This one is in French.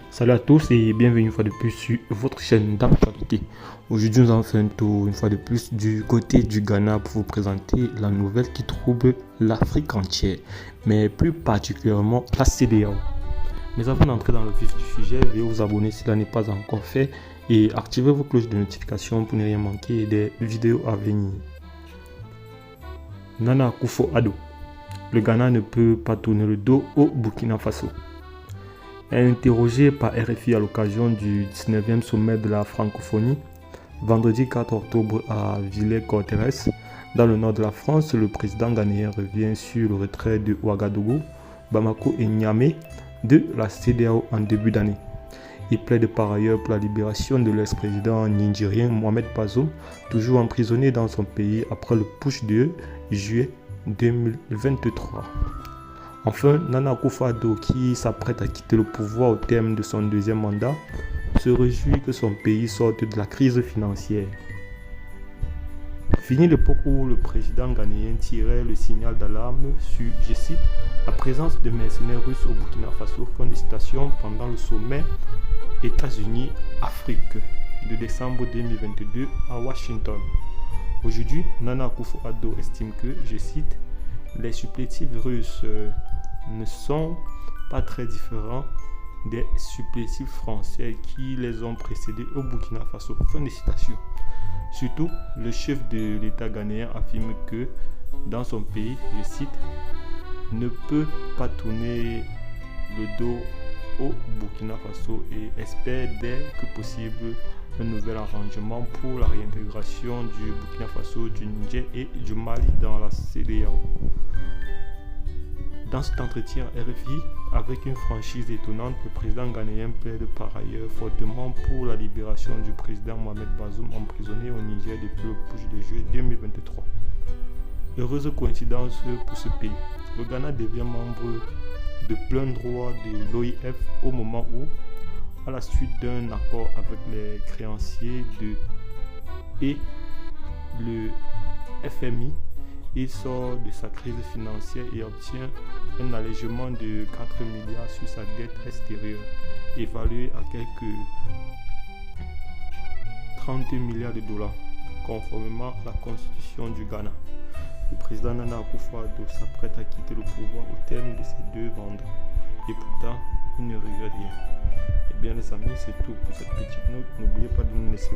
Salut à tous et bienvenue une fois de plus sur votre chaîne d'actualité. Aujourd'hui nous allons faire un tour une fois de plus du côté du Ghana pour vous présenter la nouvelle qui trouble l'Afrique entière, mais plus particulièrement la CEDEAO. Mais avant d'entrer dans le vif du sujet, veuillez vous abonner si cela n'est pas encore fait et activez vos cloches de notification pour ne rien manquer des vidéos à venir. Nana Akufo-Addo, le Ghana ne peut pas tourner le dos au Burkina Faso. Interrogé par RFI à l'occasion du 19e sommet de la francophonie, vendredi 4 octobre à Villers-Cotterêts, dans le nord de la France, le président ghanéen revient sur le retrait de Ouagadougou, Bamako et Niamey de la CEDEAO en début d'année. Il plaide par ailleurs pour la libération de l'ex-président nigérien Mohamed Bazoum, toujours emprisonné dans son pays après le putsch de juillet 2023. Enfin, Nana Akufo-Addo, qui s'apprête à quitter le pouvoir au terme de son deuxième mandat, se réjouit que son pays sorte de la crise financière. Fini l'époque où le président ghanéen tirait le signal d'alarme sur, je cite, la présence de mercenaires russes au Burkina Faso, fin de citation, pendant le sommet États-Unis-Afrique de décembre 2022 à Washington. Aujourd'hui, Nana Akufo-Addo estime que, je cite, les supplétifs russes ne sont pas très différents des supplétifs français qui les ont précédés au Burkina Faso. Fin de citation. Surtout, le chef de l'État ghanéen affirme que dans son pays, je cite, ne peut pas tourner le dos au Burkina Faso et espère dès que possible un nouvel arrangement pour la réintégration du Burkina Faso, du Niger et du Mali dans la CEDEAO. Dans cet entretien RFI, avec une franchise étonnante, le président ghanéen plaide par ailleurs fortement pour la libération du président Mohamed Bazoum emprisonné au Niger depuis le putsch de juillet 2023. Heureuse coïncidence pour ce pays. Le Ghana devient membre de plein droit de l'OIF au moment où, à la suite d'un accord avec les créanciers et le FMI, il sort de sa crise financière et obtient un allègement de 4 milliards sur sa dette extérieure, évaluée à quelques 30 milliards de dollars, conformément à la constitution du Ghana. Le président Nana Akufo-Addo s'apprête à quitter le pouvoir au terme de ses deux mandats, et pourtant, il ne regrette rien. Eh bien les amis, c'est tout pour cette petite note. N'oubliez pas de nous laisser